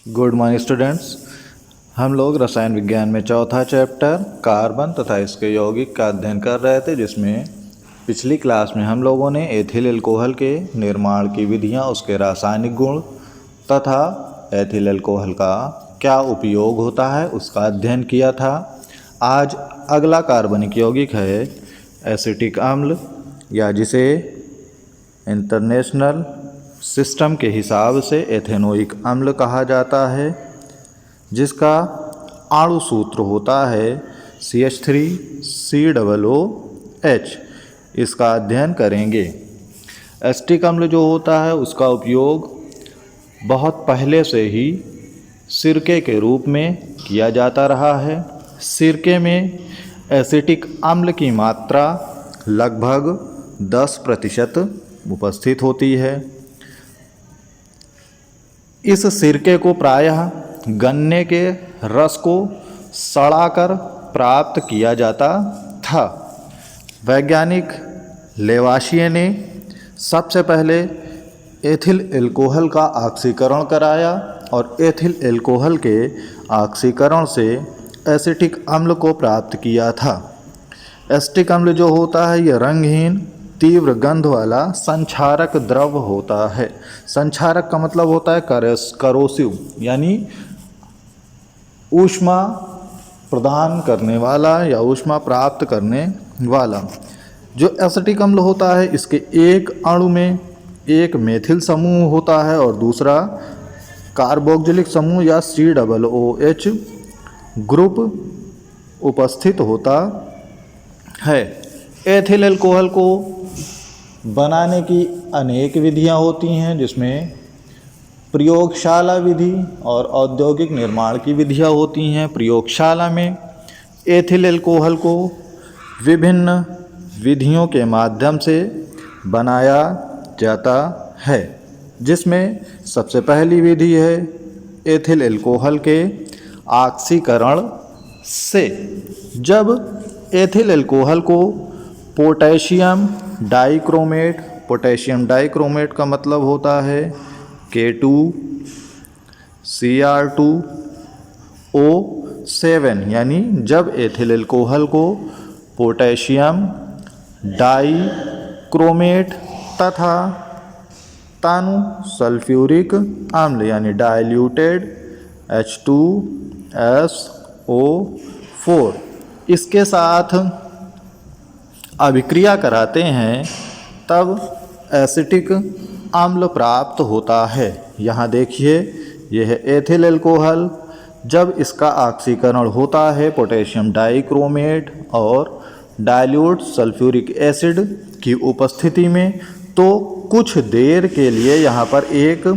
Good morning students. हम लोग रसायन विज्ञान में चौथा चैप्टर कार्बन तथा इसके यौगिक का अध्ययन कर रहे थे, जिसमें पिछली क्लास में हम लोगों ने एथिल अल्कोहल के निर्माण की विधियां, उसके रासायनिक गुण तथा एथिल अल्कोहल का क्या उपयोग होता है उसका अध्ययन किया था। आज अगला कार्बनिक यौगिक है एसिटिक अम्ल, या जिसे इंटरनेशनल सिस्टम के हिसाब से एथेनोइक अम्ल कहा जाता है, जिसका अणु सूत्र होता है CH3COOH। इसका अध्ययन करेंगे। एसिटिक अम्ल जो होता है उसका उपयोग बहुत पहले से ही सिरके के रूप में किया जाता रहा है। सिरके में एसिटिक अम्ल की मात्रा लगभग 10% उपस्थित होती है। इस सिरके को प्रायः गन्ने के रस को सड़ाकर प्राप्त किया जाता था। वैज्ञानिक लेवाशिये ने सबसे पहले एथिल अल्कोहल का ऑक्सीकरण कराया और एथिल अल्कोहल के ऑक्सीकरण से एसिटिक अम्ल को प्राप्त किया था। एसिटिक अम्ल जो होता है यह रंगहीन तीव्र गंध वाला संक्षारक द्रव होता है। संक्षारक का मतलब होता है करोसिव, यानी ऊष्मा प्रदान करने वाला या ऊष्मा प्राप्त करने वाला। जो एसिटिक अम्ल होता है इसके एक अणु में एक मेथिल समूह होता है और दूसरा कार्बोक्जिलिक समूह या COOH ग्रुप उपस्थित होता है। एथिल अल्कोहल को बनाने की अनेक विधियां होती हैं, जिसमें प्रयोगशाला विधि और औद्योगिक निर्माण की विधियां होती हैं। प्रयोगशाला में एथिल अल्कोहल को विभिन्न विधियों के माध्यम से बनाया जाता है, जिसमें सबसे पहली विधि है एथिल अल्कोहल के ऑक्सीकरण से। जब एथिल अल्कोहल को पोटेशियम डाइक्रोमेट का मतलब होता है K2Cr2O7, यानी जब एथिल अल्कोहल को पोटेशियम डाइक्रोमेट तथा तानु सल्फ्यूरिक अम्ल यानी डाइल्यूटेड H2SO4 इसके साथ अभिक्रिया कराते हैं, तब एसिटिक अम्ल प्राप्त होता है। यहाँ देखिए, यह एथिल अल्कोहल जब इसका ऑक्सीकरण होता है पोटेशियम डाइक्रोमेट और डाइल्यूट सल्फ्यूरिक एसिड की उपस्थिति में, तो कुछ देर के लिए यहाँ पर एक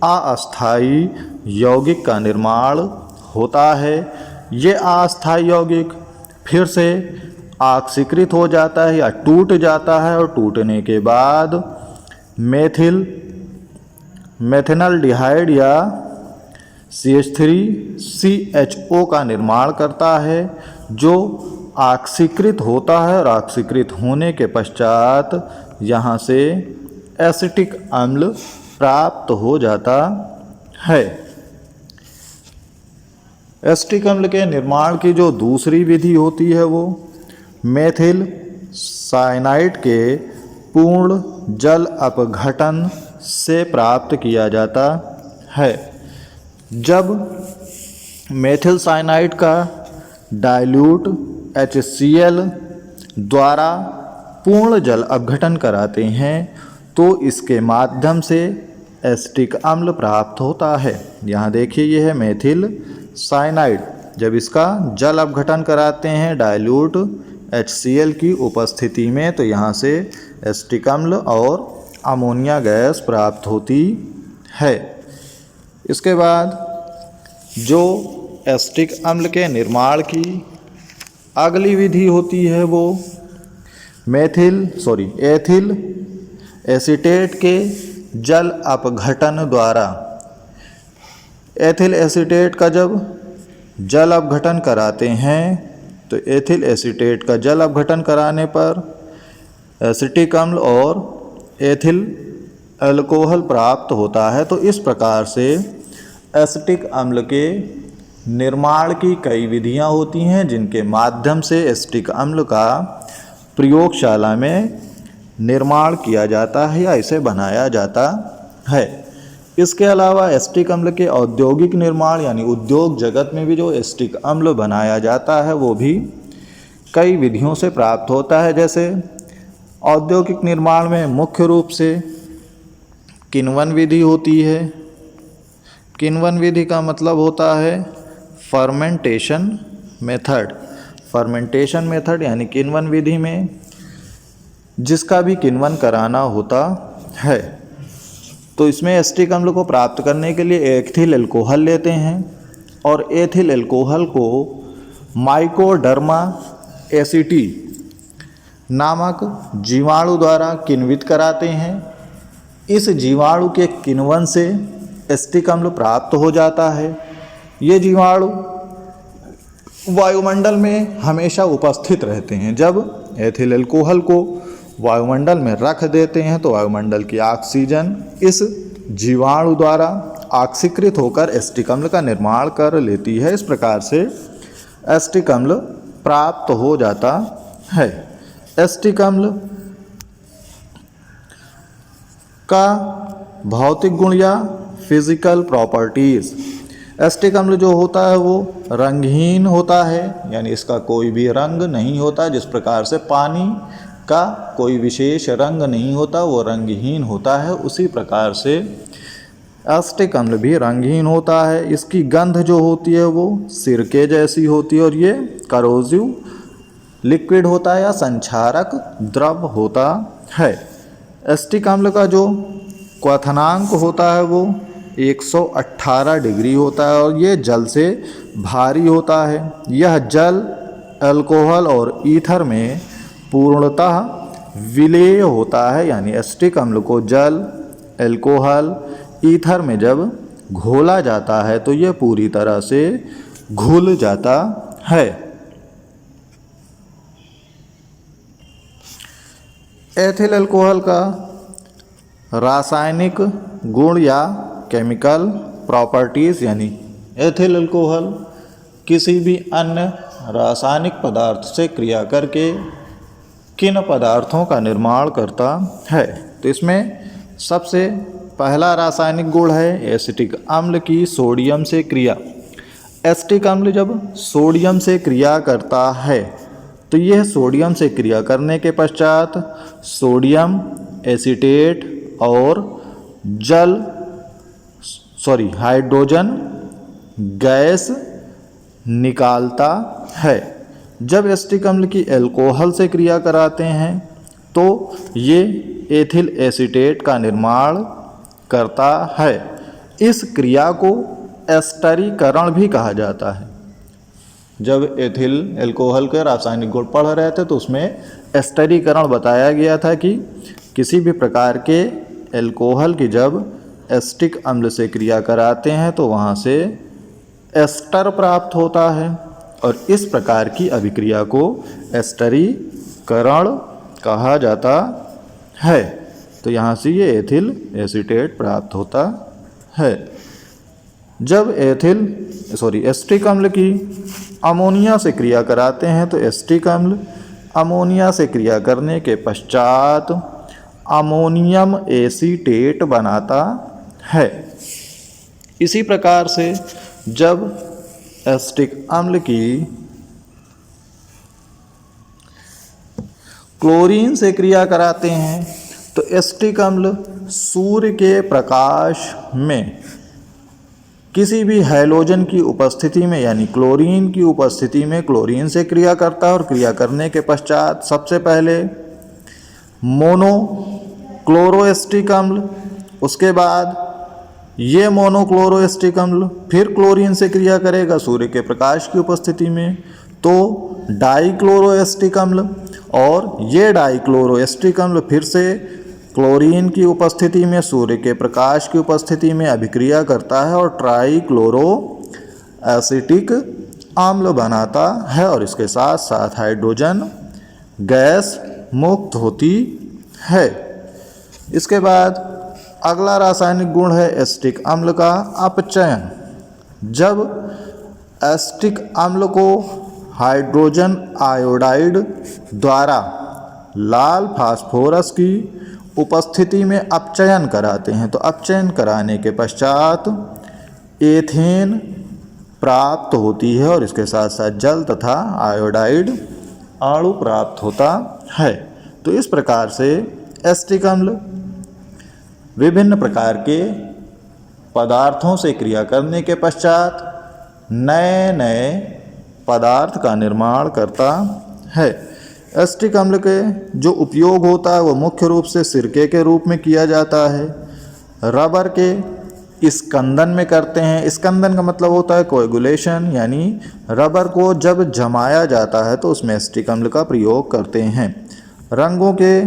अस्थायी यौगिक का निर्माण होता है। ये अस्थायी यौगिक फिर से ऑक्सीकृत हो जाता है या टूट जाता है, और टूटने के बाद मेथिनल्डिहाइड या CH3CHO का निर्माण करता है, जो ऑक्सीकृत होता है और ऑक्सीकृत होने के पश्चात यहाँ से एसिटिक अम्ल प्राप्त हो जाता है। एसिटिक अम्ल के निर्माण की जो दूसरी विधि होती है वो मेथिल साइनाइड के पूर्ण जल अपघटन से प्राप्त किया जाता है। जब मेथिल साइनाइड का डाइल्यूट HCl द्वारा पूर्ण जल अपघटन कराते हैं, तो इसके माध्यम से एसिटिक अम्ल प्राप्त होता है। यहाँ देखिए, यह है मेथिल साइनाइड। जब इसका जल अपघटन कराते हैं डाइल्यूट HCl की उपस्थिति में, तो यहाँ से एसिटिक अम्ल और अमोनिया गैस प्राप्त होती है। इसके बाद जो एसिटिक अम्ल के निर्माण की अगली विधि होती है वो एथिल एसीटेट के जल अपघटन द्वारा। एथिल एसीटेट का जब जल अपघटन कराते हैं, तो एथिल एसीटेट का जल अपघटन कराने पर एसिटिक अम्ल और एथिल अल्कोहल प्राप्त होता है। तो इस प्रकार से एसिटिक अम्ल के निर्माण की कई विधियां होती हैं जिनके माध्यम से एसिटिक अम्ल का प्रयोगशाला में निर्माण किया जाता है या इसे बनाया जाता है। इसके अलावा एसिटिक अम्ल के औद्योगिक निर्माण यानी उद्योग जगत में भी जो एसिटिक अम्ल बनाया जाता है वो भी कई विधियों से प्राप्त होता है। जैसे औद्योगिक निर्माण में मुख्य रूप से किण्वन विधि होती है। किण्वन विधि का मतलब होता है फर्मेंटेशन मेथड। फर्मेंटेशन मेथड यानी किण्वन विधि में जिसका भी किण्वन कराना होता है, तो इसमें एसिटिक अम्ल को प्राप्त करने के लिए एथिल अल्कोहल लेते हैं और एथिल अल्कोहल को माइकोडर्मा एसिटी नामक जीवाणु द्वारा किण्वित कराते हैं। इस जीवाणु के किण्वन से एसिटिक अम्ल प्राप्त हो जाता है। ये जीवाणु वायुमंडल में हमेशा उपस्थित रहते हैं। जब एथिल अल्कोहल को वायुमंडल में रख देते हैं तो वायुमंडल की ऑक्सीजन इस जीवाणु द्वारा ऑक्सीकृत होकर एसिटिक अम्ल का निर्माण कर लेती है। इस प्रकार से एसिटिक अम्ल प्राप्त हो जाता है। एसिटिक अम्ल का भौतिक गुण या फिजिकल प्रॉपर्टीज़। एसिटिक अम्ल जो होता है वो रंगहीन होता है, यानी इसका कोई भी रंग नहीं होता। जिस प्रकार से पानी का कोई विशेष रंग नहीं होता, वो रंगहीन होता है, उसी प्रकार से एसिटिक अम्ल भी रंगहीन होता है। इसकी गंध जो होती है वो सिरके जैसी होती है और ये करोजिव लिक्विड होता है या संक्षारक द्रव होता है। एसिटिक अम्ल का जो क्वथनांक होता है वो 118 डिग्री होता है और ये जल से भारी होता है। यह जल, अल्कोहल और ईथर में पूर्णतः विलेय होता है, यानी एसिटिक अम्ल को जल, अल्कोहल, ईथर में जब घोला जाता है तो यह पूरी तरह से घुल जाता है। एथिल अल्कोहल का रासायनिक गुण या केमिकल प्रॉपर्टीज़, यानी एथिल अल्कोहल किसी भी अन्य रासायनिक पदार्थ से क्रिया करके किन पदार्थों का निर्माण करता है। तो इसमें सबसे पहला रासायनिक गुण है एसिटिक अम्ल की सोडियम से क्रिया। एसिटिक अम्ल जब सोडियम से क्रिया करता है तो यह सोडियम से क्रिया करने के पश्चात सोडियम एसीटेट और हाइड्रोजन गैस निकालता है। जब एसिटिक अम्ल की अल्कोहल से क्रिया कराते हैं तो ये एथिल एसीटेट का निर्माण करता है। इस क्रिया को एस्टरीकरण भी कहा जाता है। जब एथिल अल्कोहल के रासायनिक गुण पढ़ रहे थे तो उसमें एस्टरीकरण बताया गया था कि किसी भी प्रकार के अल्कोहल की जब एसिटिक अम्ल से क्रिया कराते हैं तो वहाँ से एस्टर प्राप्त होता है और इस प्रकार की अभिक्रिया को एस्टरीकरण कहा जाता है। तो यहाँ से ये एथिल एसीटेट प्राप्त होता है। जब एसिटिक अम्ल की अमोनिया से क्रिया कराते हैं तो एसिटिक अम्ल अमोनिया से क्रिया करने के पश्चात अमोनियम एसीटेट बनाता है। इसी प्रकार से जब एसिटिक अम्ल की क्लोरीन से क्रिया कराते हैं तो एसिटिक अम्ल सूर्य के प्रकाश में किसी भी हैलोजन की उपस्थिति में यानी क्लोरीन की उपस्थिति में क्लोरीन से क्रिया करता है और क्रिया करने के पश्चात सबसे पहले मोनोक्लोरोएसिटिक अम्ल, उसके बाद ये मोनोक्लोरोएसिटिक अम्ल फिर क्लोरीन से क्रिया करेगा सूर्य के प्रकाश की उपस्थिति में तो डाइक्लोरोएसिटिक अम्ल, और ये डाइक्लोरोएसिटिक अम्ल फिर से क्लोरीन की उपस्थिति में सूर्य के प्रकाश की उपस्थिति में अभिक्रिया करता है और ट्राइक्लोरो एसिटिक अम्ल बनाता है और इसके साथ साथ हाइड्रोजन गैस मुक्त होती है। इसके बाद अगला रासायनिक गुण है एसिटिक अम्ल का अपचयन। जब एसिटिक अम्ल को हाइड्रोजन आयोडाइड द्वारा लाल फास्फोरस की उपस्थिति में अपचयन कराते हैं तो अपचयन कराने के पश्चात एथेन प्राप्त होती है और इसके साथ साथ जल तथा आयोडाइड अणु प्राप्त होता है। तो इस प्रकार से एसिटिक अम्ल विभिन्न प्रकार के पदार्थों से क्रिया करने के पश्चात नए नए पदार्थ का निर्माण करता है। एसिटिक अम्ल के जो उपयोग होता है वो मुख्य रूप से सिरके के रूप में किया जाता है, रबर के स्कंदन में करते हैं। स्कंदन का मतलब होता है कोएगुलेशन, यानी रबर को जब जमाया जाता है तो उसमें एसिटिक अम्ल का प्रयोग करते हैं। रंगों के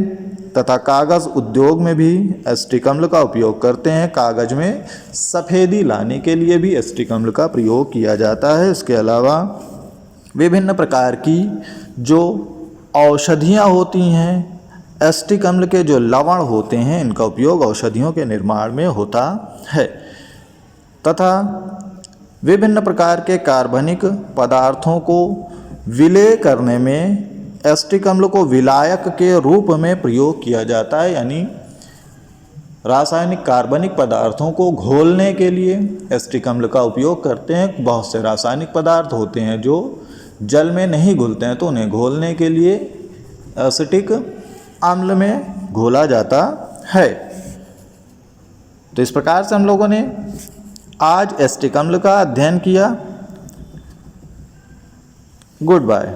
तथा कागज़ उद्योग में भी एसिटिक अम्ल का उपयोग करते हैं। कागज़ में सफ़ेदी लाने के लिए भी एसिटिक अम्ल का प्रयोग किया जाता है। इसके अलावा विभिन्न प्रकार की जो औषधियाँ होती हैं, एसिटिक अम्ल के जो लवण होते हैं, इनका उपयोग औषधियों के निर्माण में होता है। तथा विभिन्न प्रकार के कार्बनिक पदार्थों को विलय करने में एसिटिक अम्ल को विलायक के रूप में प्रयोग किया जाता है, यानी रासायनिक कार्बनिक पदार्थों को घोलने के लिए एसिटिक अम्ल का उपयोग करते हैं। बहुत से रासायनिक पदार्थ होते हैं जो जल में नहीं घुलते हैं तो उन्हें घोलने के लिए एसिटिक अम्ल में घोला जाता है। तो इस प्रकार से हम लोगों ने आज एसिटिक अम्ल का अध्ययन किया। Good bye.